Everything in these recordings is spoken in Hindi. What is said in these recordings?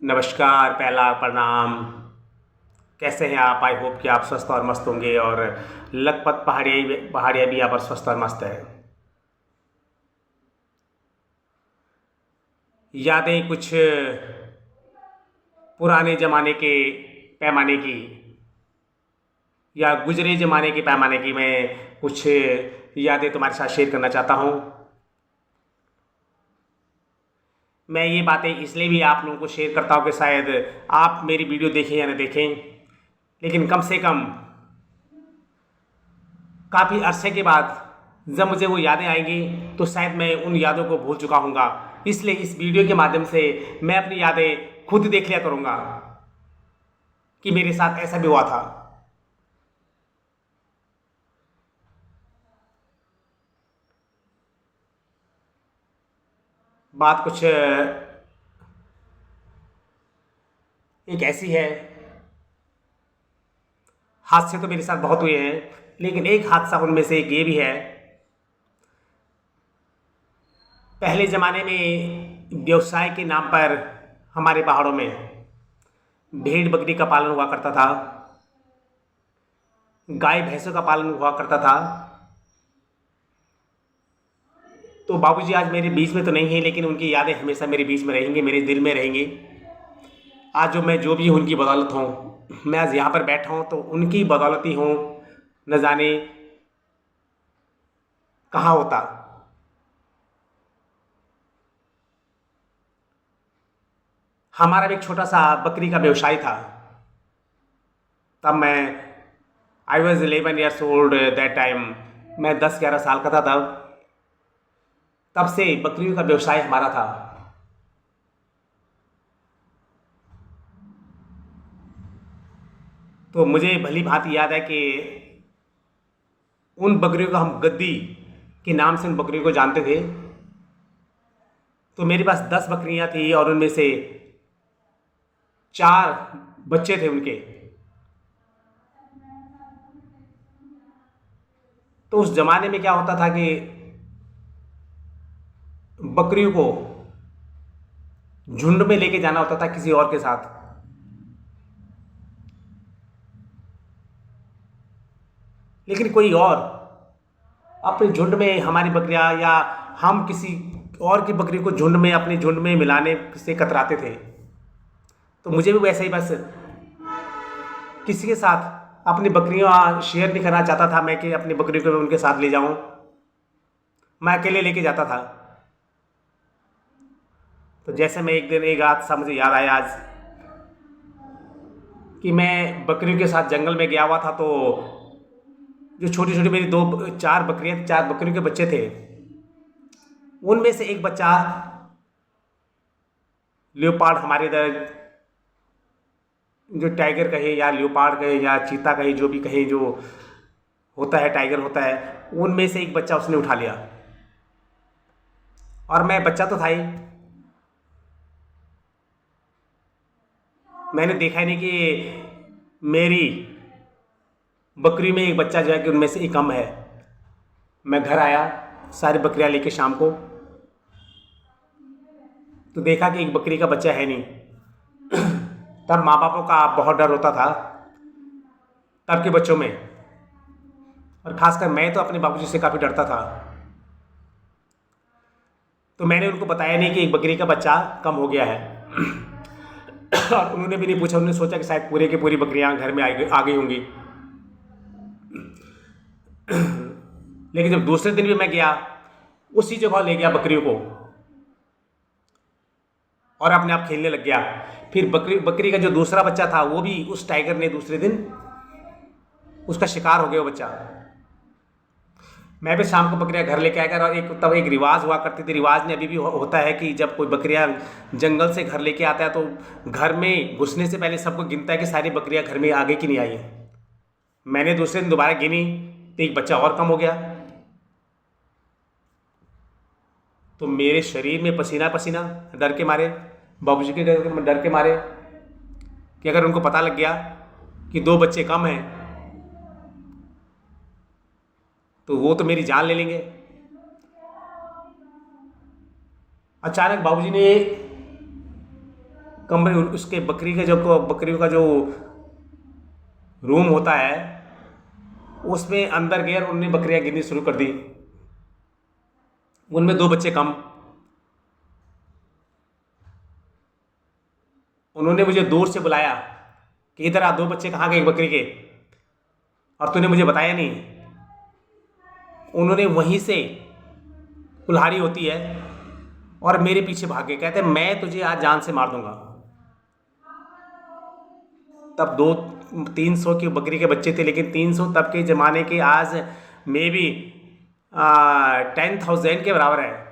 नमस्कार, पहला प्रणाम। कैसे हैं आप? आई होप कि आप स्वस्थ और मस्त होंगे और लखपत पहाड़िया पहाड़िया भी यहाँ पर स्वस्थ और मस्त है। यादें कुछ पुराने ज़माने के पैमाने की या गुजरे ज़माने के पैमाने की मैं कुछ यादें तुम्हारे साथ शेयर करना चाहता हूँ। मैं ये बातें इसलिए भी आप लोगों को शेयर करता हूँ कि शायद आप मेरी वीडियो देखें या न देखें, लेकिन कम से कम काफ़ी अरसे के बाद जब मुझे वो यादें आएंगी तो शायद मैं उन यादों को भूल चुका हूँगा। इसलिए इस वीडियो के माध्यम से मैं अपनी यादें खुद देख लिया करूँगा कि मेरे साथ ऐसा भी हुआ था। बात कुछ एक ऐसी है, हादसे तो मेरे साथ बहुत हुए हैं, लेकिन एक हादसा उनमें से एक ये भी है। पहले ज़माने में व्यवसाय के नाम पर हमारे पहाड़ों में भेड़ बकरी का पालन हुआ करता था, गाय भैंसों का पालन हुआ करता था। तो बाबूजी आज मेरे बीच में तो नहीं है, लेकिन उनकी यादें हमेशा मेरे बीच में रहेंगी, मेरे दिल में रहेंगी। आज जो भी उनकी बदौलत हूँ, मैं आज यहाँ पर बैठा हूँ तो उनकी बदौलत ही हूँ, न जाने कहाँ होता। हमारा भी एक छोटा सा बकरी का व्यवसाय था। तब मैं I was 11 years old that time. मैं 10-11 साल का था तब। तब से बकरियों का व्यवसाय हमारा था। तो मुझे भली भांति याद है कि उन बकरियों को हम गद्दी के नाम से उन बकरियों को जानते थे। तो मेरे पास 10 बकरियां थी और उनमें से 4 बच्चे थे उनके। तो उस जमाने में क्या होता था कि बकरियों को झुंड में लेके जाना होता था किसी और के साथ। लेकिन कोई और अपने झुंड में हमारी बकरियां या हम किसी और की बकरी को झुंड में अपने झुंड में मिलाने से कतराते थे। तो मुझे भी वैसे ही बस किसी के साथ अपनी बकरियां शेयर नहीं करना चाहता था मैं कि अपनी बकरी को मैं उनके साथ ले जाऊं। मैं अकेले लेके जाता था। तो जैसे मैं एक दिन एक हादसा मुझे याद आया आज कि मैं बकरियों के साथ जंगल में गया हुआ था। तो जो छोटी छोटी मेरी 4 बकरियां, 4 बकरियों के बच्चे थे, उनमें से एक बच्चा लियोपार्ड, हमारे इधर जो टाइगर कहे या लियोपार्ड कहे या चीता कहे, जो भी कहे, जो होता है टाइगर होता है, उनमें से एक बच्चा उसने उठा लिया। और मैं बच्चा तो था ही, मैंने देखा ही नहीं कि मेरी बकरी में एक बच्चा जो है कि उनमें से एक कम है। मैं घर आया सारी बकरियां लेके शाम को, तो देखा कि एक बकरी का बच्चा है नहीं। तब माँ बापों का बहुत डर होता था तब के बच्चों में, और खासकर मैं तो अपने बाबूजी से काफ़ी डरता था। तो मैंने उनको बताया नहीं कि एक बकरी का बच्चा कम हो गया है। और उन्होंने भी नहीं पूछा, उन्होंने सोचा कि शायद पूरे की पूरी बकरियां घर में आ गई होंगी। लेकिन जब दूसरे दिन भी मैं गया, उसी जगह ले गया बकरियों को और अपने आप खेलने लग गया। फिर बकरी बकरी का जो दूसरा बच्चा था वो भी उस टाइगर ने दूसरे दिन उसका शिकार हो गया वो बच्चा। मैं भी शाम को बकरियां घर लेके आया। और तब एक रिवाज हुआ करती थी, रिवाज में अभी भी होता है कि जब कोई बकरियां जंगल से घर लेके आता है तो घर में घुसने से पहले सबको गिनता है कि सारी बकरियां घर में आ गई कि नहीं आई है। मैंने दूसरे दिन दोबारा गिनी तो एक बच्चा और कम हो गया। तो मेरे शरीर में पसीना पसीना, डर के मारे, बाबूजी के डर के मारे कि अगर उनको पता लग गया कि 2 बच्चे कम हैं तो वो तो मेरी जान ले लेंगे। अचानक बाबूजी ने कमरे उसके बकरियों का जो रूम होता है, उसमें अंदर गए और उन्होंने बकरियां गिननी शुरू कर दी। उनमें दो बच्चे कम। उन्होंने मुझे दूर से बुलाया कि इधर आ, दो बच्चे कहाँ गए बकरी के, और तूने मुझे बताया नहीं। उन्होंने वहीं से कुल्हाड़ी होती है और मेरे पीछे भागे, कहते मैं तुझे आज जान से मार दूंगा। तब 200-300 की बकरी के बच्चे थे, लेकिन 300 तब के ज़माने के आज मे बी 10,000 के बराबर है।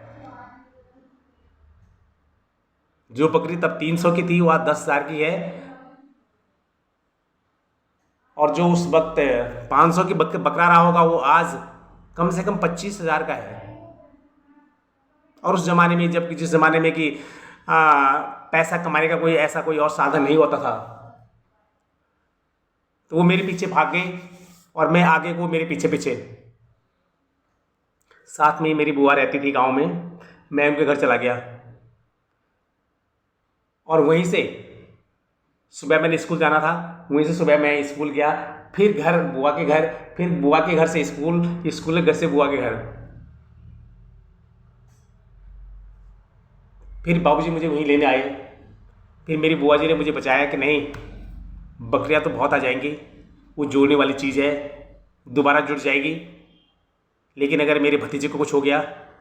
जो बकरी तब 300 की थी वो आज 10,000 की है, और जो उस वक्त 500 की बकरा रहा होगा वो आज कम से कम 25,000 का है। और उस ज़माने में, जब जिस ज़माने में कि पैसा कमाने का कोई ऐसा कोई और साधन नहीं होता था, तो वो मेरे पीछे भाग गए और मैं आगे को मेरे पीछे पीछे। साथ में ही मेरी बुआ रहती थी गांव में, मैं उनके घर चला गया और वहीं से सुबह मैंने स्कूल जाना था, वहीं से सुबह मैं स्कूल गया, फिर घर बुआ के घर, फिर बुआ के घर से स्कूल, स्कूल के घर से बुआ के घर। फिर बाबूजी मुझे वहीं लेने आए। फिर मेरी बुआ जी ने मुझे बचाया कि नहीं, बकरियां तो बहुत आ जाएंगी, वो जोड़ने वाली चीज़ है, दोबारा जुड़ जाएगी, लेकिन अगर मेरे भतीजे को कुछ हो गया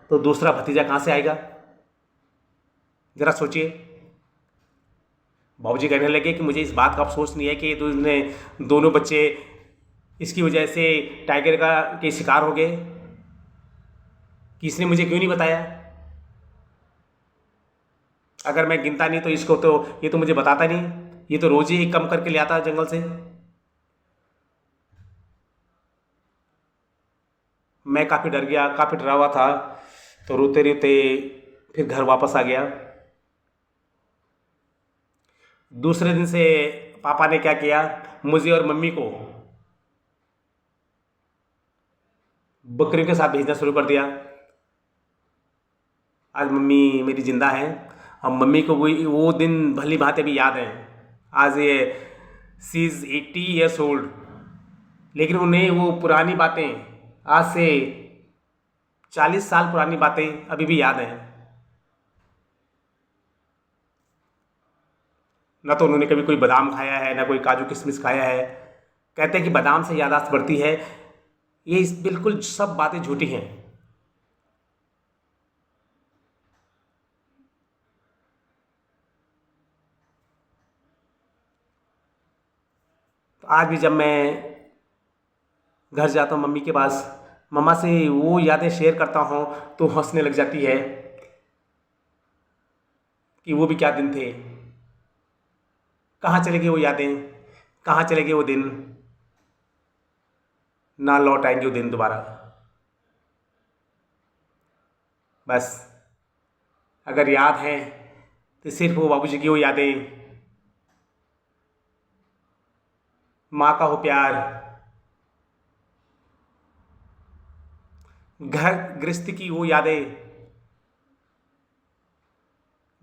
तो दूसरा भतीजा कहाँ से आएगा? ज़रा सोचिए। बाबूजी कहने लगे कि मुझे इस बात का अफसोस नहीं है कि तुमने दोनों बच्चे इसकी वजह से टाइगर का के शिकार हो गए, कि इसने मुझे क्यों नहीं बताया? अगर मैं गिनता नहीं तो इसको तो, ये तो मुझे बताता नहीं, ये तो रोज ही कम करके ले आता है जंगल से। मैं काफ़ी डर गया, काफ़ी डरा हुआ था, तो रोते रोते फिर घर वापस आ गया। दूसरे दिन से पापा ने क्या किया, मुझे और मम्मी को बकरियों के साथ भेजना शुरू कर दिया। आज मम्मी मेरी ज़िंदा है, और मम्मी को वो दिन भली भांति भी याद है। आज ये सी इज़ 80 years old, लेकिन उन्हें वो पुरानी बातें, आज से 40 साल पुरानी बातें अभी भी याद हैं। ना तो उन्होंने कभी कोई बादाम खाया है, ना कोई काजू किशमिश खाया है। कहते हैं कि बादाम से याददाश्त बढ़ती है, ये बिल्कुल सब बातें झूठी हैं। तो आज भी जब मैं घर जाता हूँ मम्मी के पास, मम्मा से वो यादें शेयर करता हूँ, तो हंसने लग जाती है कि वो भी क्या दिन थे, कहाँ चले गए वो यादें, कहाँ चले गए वो दिन, ना लौट आएंगे वो दिन दोबारा। बस अगर याद है तो सिर्फ वो बाबूजी की वो यादें, माँ का हो प्यार, घर गृहस्थी की वो यादें,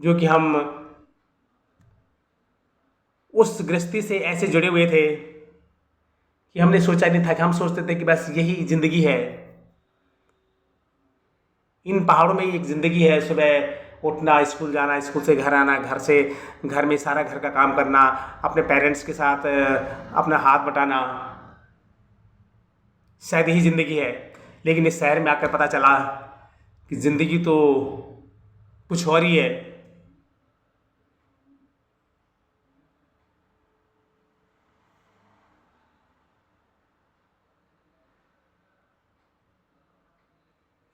जो कि हम उस गृहस्थी से ऐसे जुड़े हुए थे कि हमने सोचा नहीं था, कि हम सोचते थे कि बस यही ज़िंदगी है, इन पहाड़ों में ही एक ज़िंदगी है। सुबह उठना, स्कूल जाना, स्कूल से घर आना, घर से घर में सारा घर का काम करना, अपने पेरेंट्स के साथ अपना हाथ बटाना, शायद यही ज़िंदगी है। लेकिन इस शहर में आकर पता चला कि ज़िंदगी तो कुछ और ही है।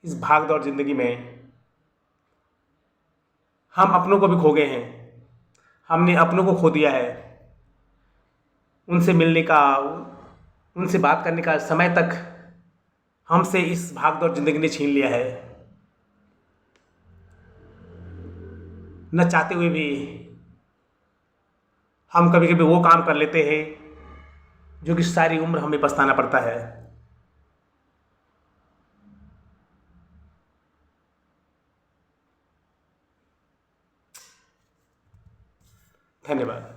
इस भाग दौड़ ज़िंदगी में हम अपनों को भी खो गए हैं, हमने अपनों को खो दिया है। उनसे मिलने का, उनसे बात करने का समय तक हमसे इस भाग दौड़ ज़िंदगी ने छीन लिया है। न चाहते हुए भी हम कभी कभी वो काम कर लेते हैं जो कि सारी उम्र हमें पछताना पड़ता है। धन्यवाद।